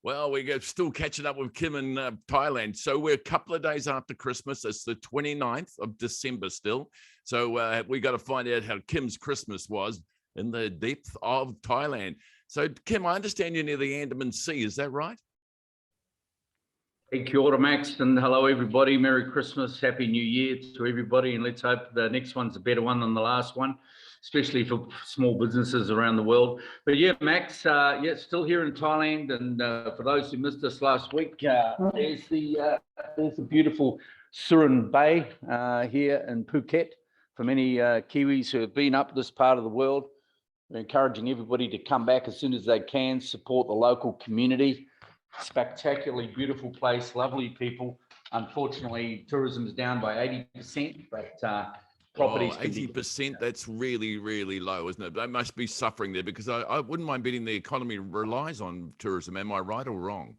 Well, we're still catching up with Kim in Thailand. So we're a couple of days after Christmas. It's the 29th of December still. So we got to find out how Kim's Christmas was in the depth of Thailand. So, Kim, I understand you're near the Andaman Sea. Is that right? Hey, kia ora, Max, and hello, everybody. Merry Christmas, Happy New Year to everybody, and let's hope the next one's a better one than the last one, especially for small businesses around the world. But yeah, Max, still here in Thailand, and for those who missed us last week, there's the beautiful Surin Bay here in Phuket. For many Kiwis who have been up this part of the world, we're encouraging everybody to come back as soon as they can, support the local community. Spectacularly beautiful place, lovely people. Unfortunately, tourism's down by 80%, but properties 80%, that's really, really low, isn't it? They must be suffering there, because I wouldn't mind betting the economy relies on tourism. Am I right or wrong?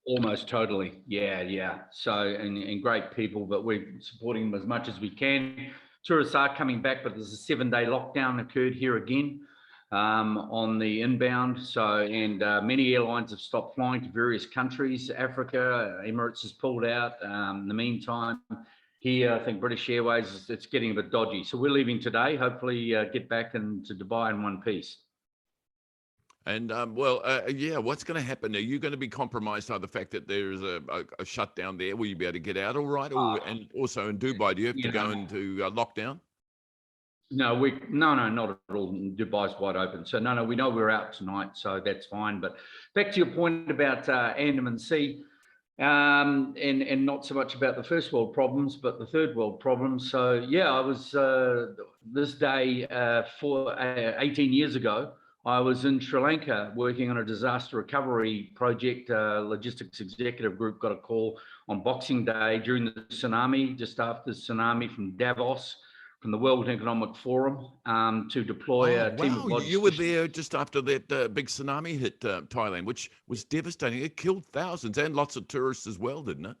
Almost totally. Yeah. So, and great people, but we're supporting them as much as we can. Tourists are coming back, but there's a 7-day lockdown occurred here again. On the inbound. So, and many airlines have stopped flying to various countries. Africa, Emirates has pulled out. In the meantime, here, I think British Airways, it's getting a bit dodgy. So we're leaving today, hopefully get back into Dubai in one piece. And what's going to happen? Are you going to be compromised by the fact that there's a shutdown there? Will you be able to get out all right? And also in Dubai, do you have to go into lockdown? No, not at all. Dubai's wide open. So no, we know we're out tonight, so that's fine. But back to your point about Andaman Sea, and not so much about the first world problems, but the third world problems. So yeah, I was this day 18 years ago, I was in Sri Lanka working on a disaster recovery project. Logistics executive group got a call on Boxing Day during the tsunami, just after the tsunami, from Davos, from the World Economic Forum, to deploy a team of logisticians. You were there just after that big tsunami hit Thailand, which was devastating. It killed thousands and lots of tourists as well, didn't it?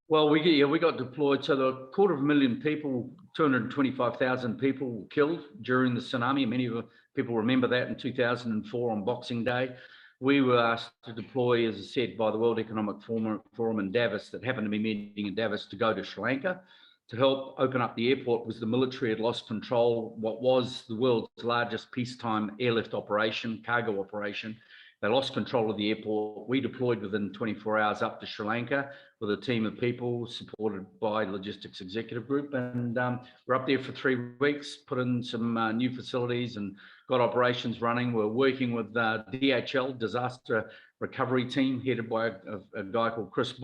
Well, we got deployed. So the 250,000 people, 225,000 people were killed during the tsunami. Many of people remember that in 2004 on Boxing Day. We were asked to deploy, as I said, by the World Economic Forum in Davos, that happened to be meeting in Davos, to go to Sri Lanka to help open up the airport, because the military had lost control, what was the world's largest peacetime airlift operation, cargo operation. They lost control of the airport. We deployed within 24 hours up to Sri Lanka with a team of people supported by Logistics Executive Group. And we're up there for 3 weeks, put in some new facilities and got operations running. We're working with DHL, Disaster Recovery Team, headed by a guy called Chris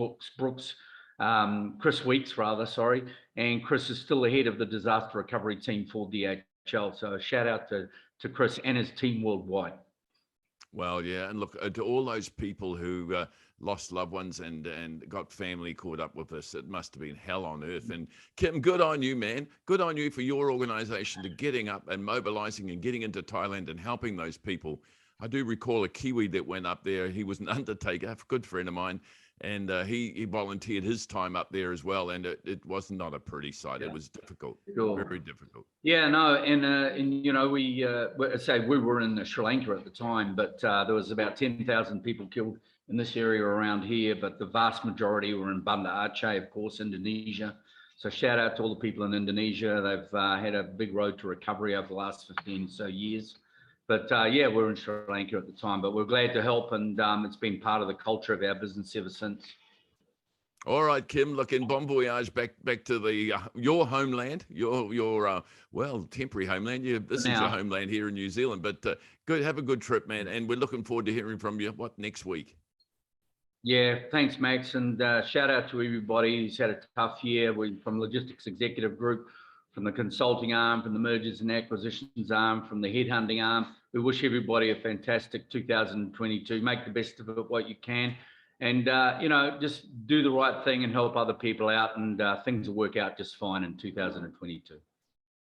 Weeks, sorry. And Chris is still the head of the disaster recovery team for DHL. So a shout out to Chris and his team worldwide. Well, yeah, and look, to all those people who lost loved ones and got family caught up with this, it must have been hell on earth. And Kim, good on you, man. Good on you for your organization to getting up and mobilizing and getting into Thailand and helping those people. I do recall a Kiwi that went up there. He was an undertaker, a good friend of mine. And he volunteered his time up there as well, and it was not a pretty sight. Yeah. It was difficult, very difficult. Yeah, no, and you know, we were in Sri Lanka at the time, but there was about 10,000 people killed in this area around here, but the vast majority were in Banda Aceh, of course, Indonesia. So shout out to all the people in Indonesia. They've had a big road to recovery over the last 15 or so years. But yeah, we're in Sri Lanka at the time, but we're glad to help, and it's been part of the culture of our business ever since. All right, Kim, look, in bon voyage back to the your homeland, your temporary homeland. This is your homeland here in New Zealand, but good, have a good trip, man, and we're looking forward to hearing from you. Next week? Yeah, thanks, Max, and shout out to everybody who's had a tough year. We from Logistics Executive Group, from the consulting arm, from the mergers and acquisitions arm, from the headhunting arm. We wish everybody a fantastic 2022. Make the best of it what you can. And, you know, just do the right thing and help other people out, and things will work out just fine in 2022.